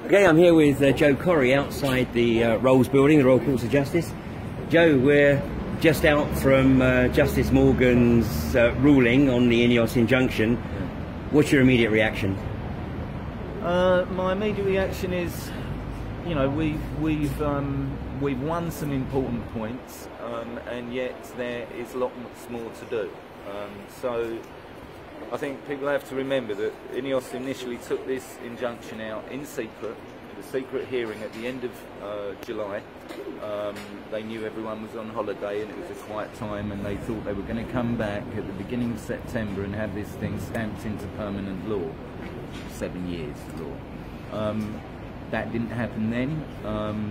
Okay, I'm here with Joe Corre outside the Rolls building, the Royal Courts of Justice. Joe, we're just out from Justice Morgan's ruling on the INEOS injunction. What's your immediate reaction? My immediate reaction is, you know, we've won some important points, and yet there is lots more to do. So I think people have to remember that INEOS initially took this injunction out in secret, a secret hearing at the end of July. They knew everyone was on holiday and it was a quiet time, and they thought they were going to come back at the beginning of September and have this thing stamped into permanent law, 7 years law. That didn't happen then.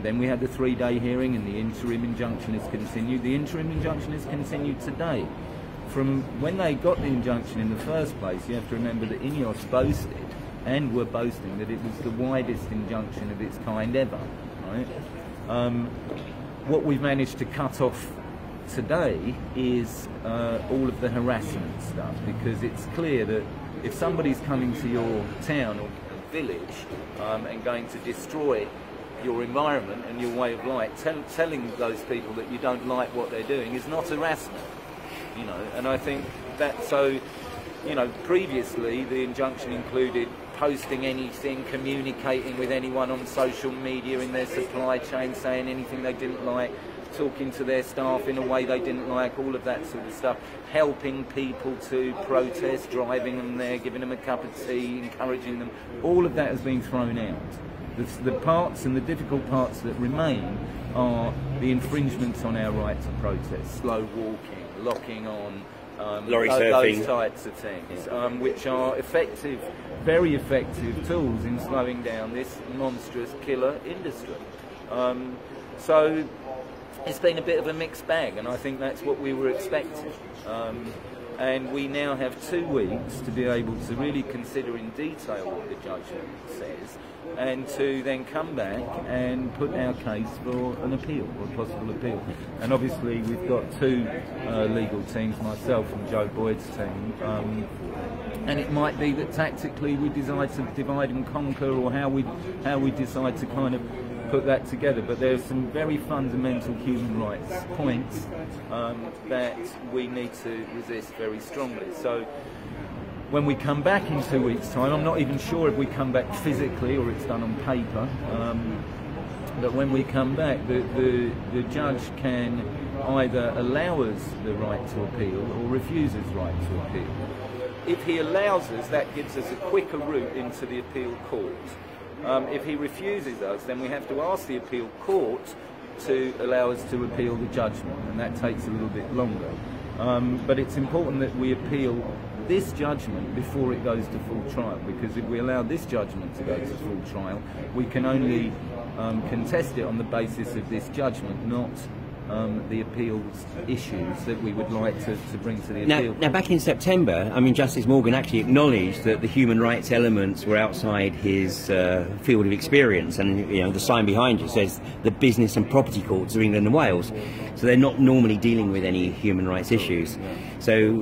Then we had the 3-day hearing and the interim injunction has continued. The interim injunction has continued today. From when they got the injunction in the first place, you have to remember that INEOS boasted, and were boasting, that it was the widest injunction of its kind ever. Right? What we've managed to cut off today is all of the harassment stuff, because it's clear that if somebody's coming to your town or village and going to destroy your environment and your way of life, telling those people that you don't like what they're doing is not harassment. You know, and I think that, so, you know, previously the injunction included posting anything, communicating with anyone on social media in their supply chain, saying anything they didn't like, talking to their staff in a way they didn't like, all of that sort of stuff, helping people to protest, driving them there, giving them a cup of tea, encouraging them. All of that has been thrown out. The parts and the difficult parts that remain are the infringements on our right to protest, slow walking, locking on, lorry surfing, those types of things, which are effective, very effective tools in slowing down this monstrous killer industry. So it's been a bit of a mixed bag, and I think that's what we were expecting. And we now have 2 weeks to be able to really consider in detail what the judgment says, and to then come back and put our case for an appeal, or a possible appeal. And obviously we've got 2 legal teams, myself and Joe Boyd's team, and it might be that tactically we decide to divide and conquer, or how we decide to kind of put that together. But there's some very fundamental human rights points that we need to resist very strongly. So when we come back in 2 weeks' time, I'm not even sure if we come back physically or it's done on paper, but when we come back, the judge can either allow us the right to appeal or refuse us right to appeal. If he allows us, that gives us a quicker route into the appeal court. If he refuses us, then we have to ask the appeal court to allow us to appeal the judgment, and that takes a little bit longer. But it's important that we appeal this judgment before it goes to full trial, because if we allow this judgment to go to full trial, we can only contest it on the basis of this judgment, not the appeals issues that we would like to bring to the appeal. Now, back in September, I mean, Justice Morgan actually acknowledged that the human rights elements were outside his field of experience, and you know, the sign behind you says the business and property courts of England and Wales, so they're not normally dealing with any human rights issues. So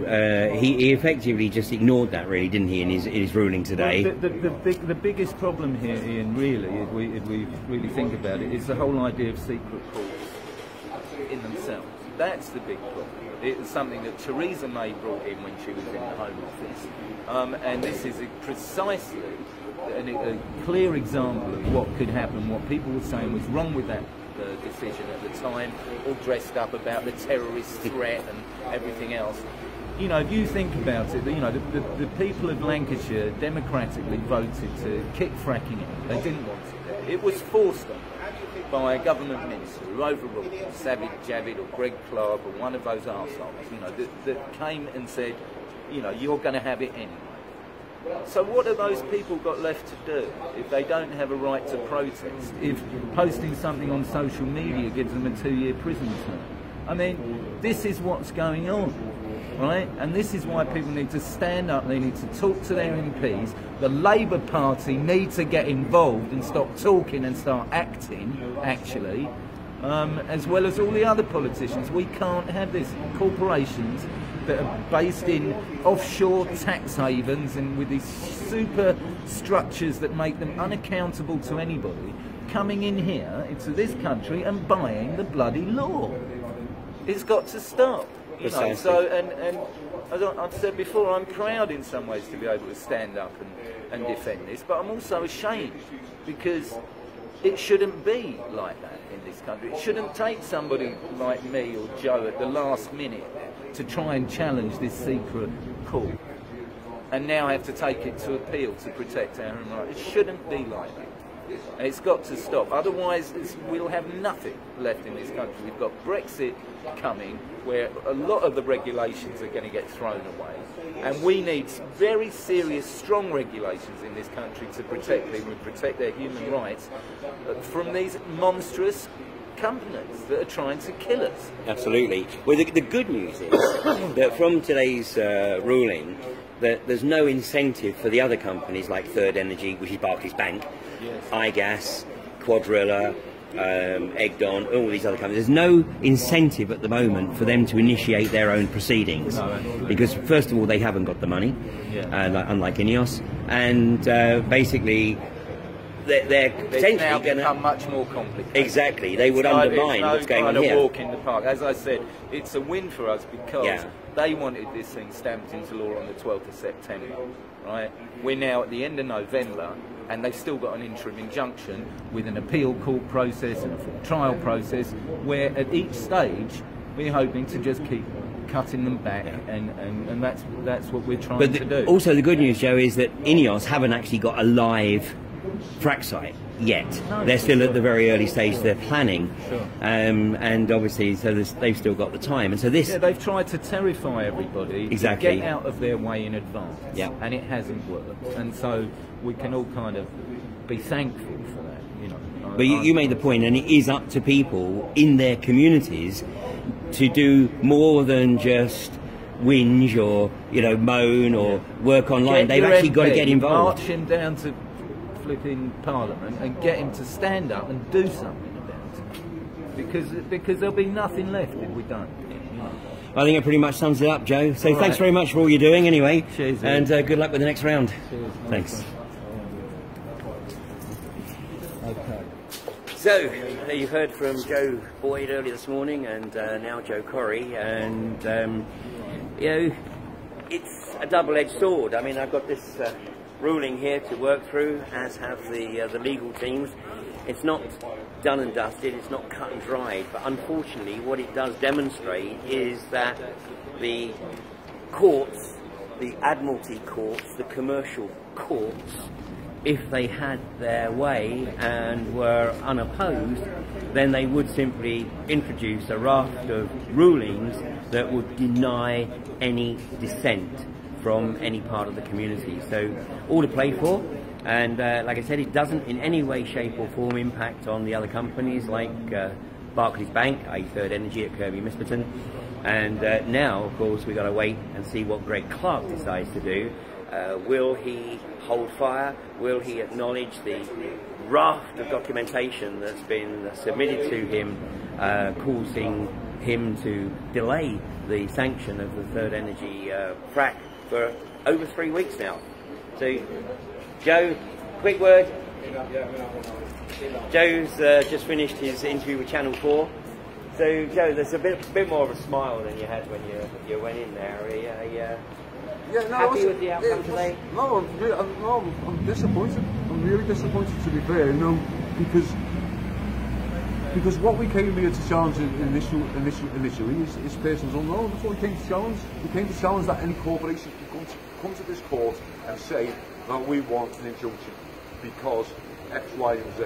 he effectively just ignored that, really, didn't he, in his ruling today? Well, the biggest problem here, Ian, really, if we really think about it, is the whole idea of secret courts in themselves. That's the big problem. It was something that Theresa May brought in when she was in the Home Office, and this is precisely a clear example of what could happen, what people were saying was wrong with that decision at the time, all dressed up about the terrorist threat and everything else. You know, if you think about it, you know, the people of Lancashire democratically voted to kick fracking in. They didn't want it there. It was forced on them by a government minister who overruled it, Sajid Javid or Greg Clark or one of those arseholes, you know, that came and said, you know, you're going to have it anyway. So what have those people got left to do if they don't have a right to protest, if posting something on social media gives them a 2-year prison term? I mean, this is what's going on, right? And this is why people need to stand up, they need to talk to their MPs. The Labour Party need to get involved and stop talking and start acting, actually, as well as all the other politicians. We can't have this. Corporations that are based in offshore tax havens and with these super structures that make them unaccountable to anybody, coming in here into this country and buying the bloody law. It's got to stop. You know, so, and as I've said before, I'm proud in some ways to be able to stand up and defend this, but I'm also ashamed because it shouldn't be like that in this country. It shouldn't take somebody like me or Joe at the last minute to try and challenge this secret court and now have to take it to appeal to protect our human rights. It shouldn't be like that. And it's got to stop. Otherwise, we'll have nothing left in this country. We've got Brexit coming, where a lot of the regulations are going to get thrown away. And we need very serious, strong regulations in this country to protect people and protect their human rights from these monstrous companies that are trying to kill us. Absolutely. Well, the good news is that from today's ruling, that there's no incentive for the other companies like Third Energy, which is Barclays Bank, yes, iGas, Quadrilla, Egdon, all these other companies. There's no incentive at the moment for them to initiate their own proceedings, because first of all they haven't got the money, unlike INEOS, and basically they're potentially going to become much more complicated. Exactly, they would undermine what's going on here. Walk in the park. As I said, it's a win for us because they wanted this thing stamped into law on the 12th of September. Right? We're now at the end of November, and they've still got an interim injunction with an appeal court process and a full trial process, where at each stage we're hoping to just keep cutting them back, and that's what we're trying to do. Also, the good news, Joe, is that INEOS haven't actually got a live frack site yet. They're still at the very early stage. They're planning, and obviously, so they've still got the time. And so this, they've tried to terrify everybody to get out of their way in advance, and it hasn't worked. And so we can all kind of be thankful for that, you know. But you made the point, and it is up to people in their communities to do more than just whinge or moan or work online. They've actually got to get involved. March him down to flipping Parliament and get him to stand up and do something about it, because there'll be nothing left if we don't. I think it pretty much sums it up, Joe. So thanks very much for all you're doing anyway. Cheers, and good luck with the next round. Cheers. Thanks. Okay. So you've heard from Joe Boyd earlier this morning, and now Joe Corre, and it's a double-edged sword. I mean, I've got this ruling here to work through, as have the legal teams. It's not done and dusted, it's not cut and dried, but unfortunately what it does demonstrate is that the courts, the Admiralty courts, the commercial courts, if they had their way and were unopposed, then they would simply introduce a raft of rulings that would deny any dissent from any part of the community. So all to play for, and like I said, it doesn't in any way, shape or form impact on the other companies like Barclays Bank, i.e. Third Energy at Kirby Misperton, and now of course we've got to wait and see what Greg Clark decides to do. Will he hold fire? Will he acknowledge the raft of documentation that's been submitted to him, causing him to delay the sanction of the Third Energy frack for over 3 weeks now? So, Joe, quick word. Joe's just finished his interview with Channel 4. So, Joe, there's a bit more of a smile than you had when you went in there. Happy with the outcome today? No, I'm disappointed. I'm really disappointed, to be fair. Because what we came here to challenge initially is persons unknown. That's what we came to challenge. We came to challenge that any corporation can come to this court and say that we want an injunction because X, Y, and Z.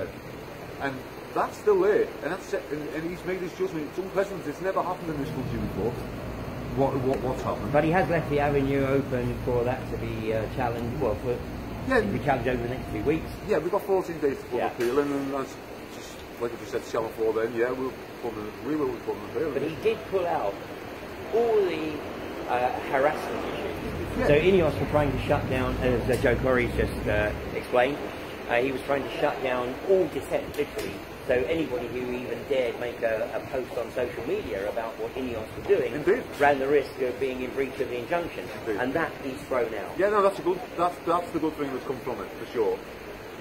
And that's still there. And that's it. And he's made his judgment. It's unpleasant. It's never happened in this country before. What's happened? But he has left the avenue open for that to be challenged. Well, to be challenged over the next 2 weeks. Yeah, we've got 14 days to put an appeal in, and that's just like I just said, Channel 4. Then, we will be putting an appeal. But he did pull out all the harassment issues. Yeah. So INEOS were trying to shut down, as Joe Corre's just explained. He was trying to shut down all dissent, literally, So anybody who even dared make a post on social media about what INEOS were doing ran the risk of being in breach of the injunction, and that is thrown out. Yeah, no, that's the good thing that's come from it, for sure.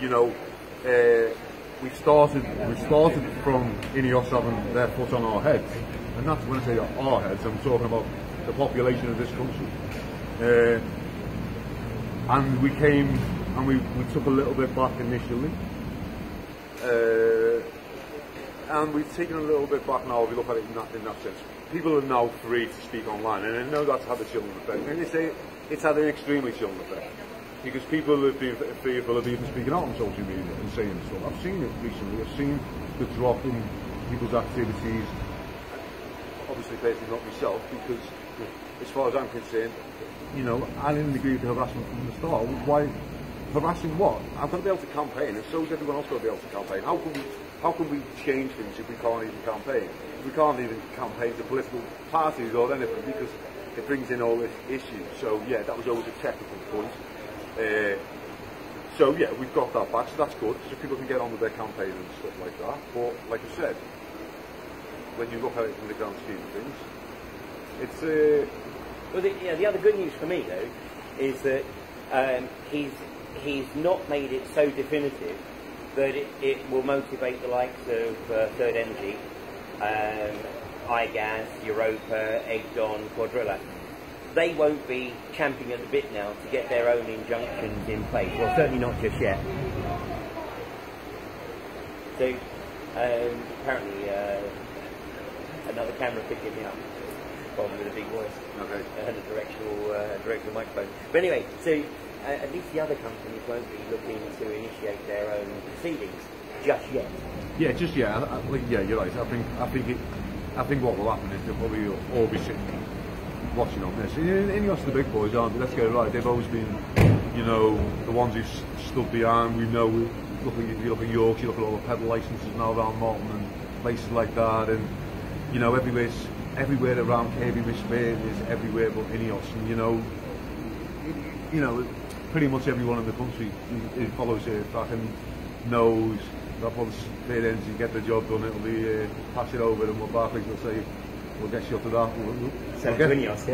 You know, we started from INEOS having their foot on our heads, and that's when I say our heads, I'm talking about the population of this country. And we came and we took a little bit back initially. And we've taken a little bit back now if you look at it in that sense. People are now free to speak online, and I know that's had a chilling effect. And they say it's had an extremely chilling effect, because people have been fearful of even speaking out on social media and saying stuff. I've seen it recently. I've seen the drop in people's activities. Obviously, personally not myself, because as far as I'm concerned, you know, I didn't agree with the harassment from the start. Why harassing what? I've got to be able to campaign, and so is everyone else got to be able to campaign. How can we change things if we can't even campaign? We can't even campaign to political parties or anything, because it brings in all this issues. So yeah, that was always a technical point. So yeah, we've got that back, so that's good, so people can get on with their campaign and stuff like that. But like I said, when you look at it in the grand scheme of things, it's well, the other good news for me though is that he's not made it so definitive that it will motivate the likes of Third Energy, iGas, Europa, Egdon, Quadrilla. They won't be champing at the bit now to get their own injunctions in place. Well, certainly not just yet. So apparently another camera picking me up. Problem with a big voice. Okay. And a directional microphone. But anyway, so at least the other companies won't be looking to initiate their own proceedings just yet. Yeah, just yet. Yeah, you're right. I think what will happen is they'll probably all be sitting watching on this. INEOS the big boys, aren't they? Let's get it right. They've always been, you know, the ones who stood behind. We know. You look at York, you look at all the pedal licences now around Morton and places like that, and you know, everywhere around Kirby Spain is everywhere but INEOS, and you know, pretty much everyone in the country who follows FRACKING knows that once Third Energy get the job done, it'll be pass it over, and what Barclays will say, we'll get shut of that.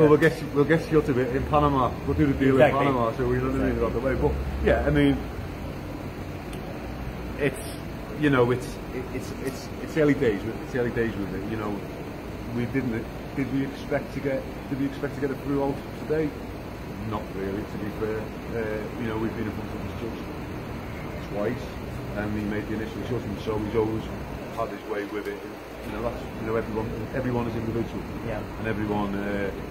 We'll get shut of it in Panama. We'll do the deal in Panama, so we don't need it out the way. But yeah, I mean, it's, you know, it's early days. It's early days with it. You know, did we expect to get it through all today? Not really, to be fair. You know, we've been in front of this judge twice, and he made the initial judgment, so he's always had his way with it. You know, that's, you know, everyone is individual, yeah, and everyone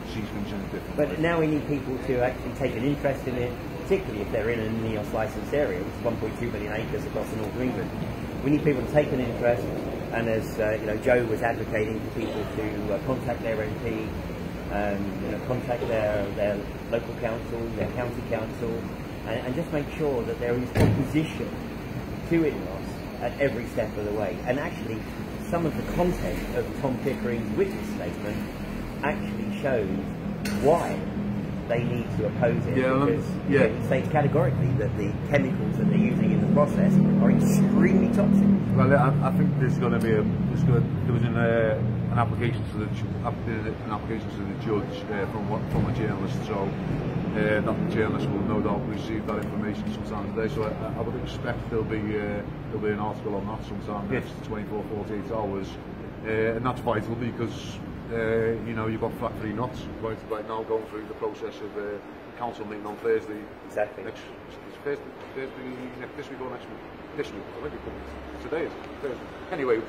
sees things differently. But now we need people to actually take an interest in it, particularly if they're in an INEOS licensed area, which is 1.2 million acres across the north of England. We need people to take an interest, and as you know, Joe was advocating for people to contact their MP, you know, contact their local council, their county council, and just make sure that there is opposition to INEOS at every step of the way. And actually, some of the content of Tom Pickering's witness statement actually shows why they need to oppose it, because it states categorically that the chemicals that they're using in the process are extremely toxic. Well, I think there's going to be there was an application to the judge from a journalist, so that the journalist will no doubt receive that information sometime today. So I would expect there'll be an article on that sometime in the next 24, 48 hours, and that's vital because you know, you've got factory nuts right now going through the process of council meeting on Thursday. Exactly. This week or next week? This week. I think it's today. Thursday. Anyway,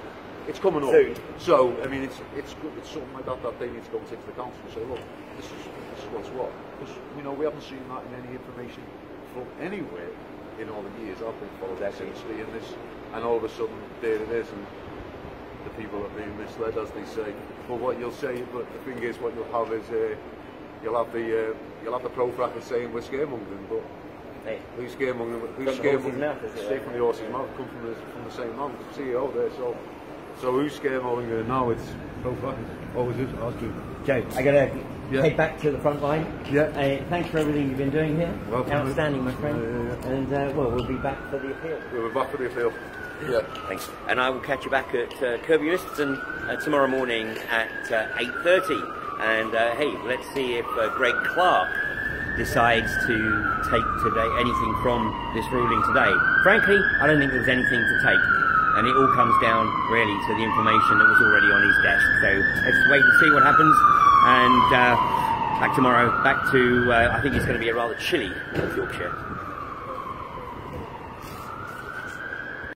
it's coming up. So I mean, it's good. It's something like that they need to go and take to the council and say, look, this is what's what. Because you know, we haven't seen that in any information from anywhere in all the years I've been following essentially in this, and all of a sudden there it is, and the people are being misled, as they say. But what you'll say, but the thing is, what you'll have is you'll have the pro-frackers saying we're scaremongering, but hey, who's scaremongering? Who's scaremongering? Straight from the horse's mouth, come from the same man, the CEO there. So who's scaremongering now? It's pro-frackers. Always is. Joe, I gotta head back to the front line. Yeah. Thanks for everything you've been doing here. Welcome. Outstanding, my friend. And well, we'll be back for the appeal. We'll be back for the appeal. Yeah. Thanks. And I will catch you back at Curb Your Lists tomorrow morning at 8:30. And hey, let's see if Greg Clark decides to take today anything from this ruling today. Frankly, I don't think there was anything to take. And it all comes down really to the information that was already on his desk. So let's wait and see what happens. And back tomorrow, back to, I think it's going to be a rather chilly North Yorkshire.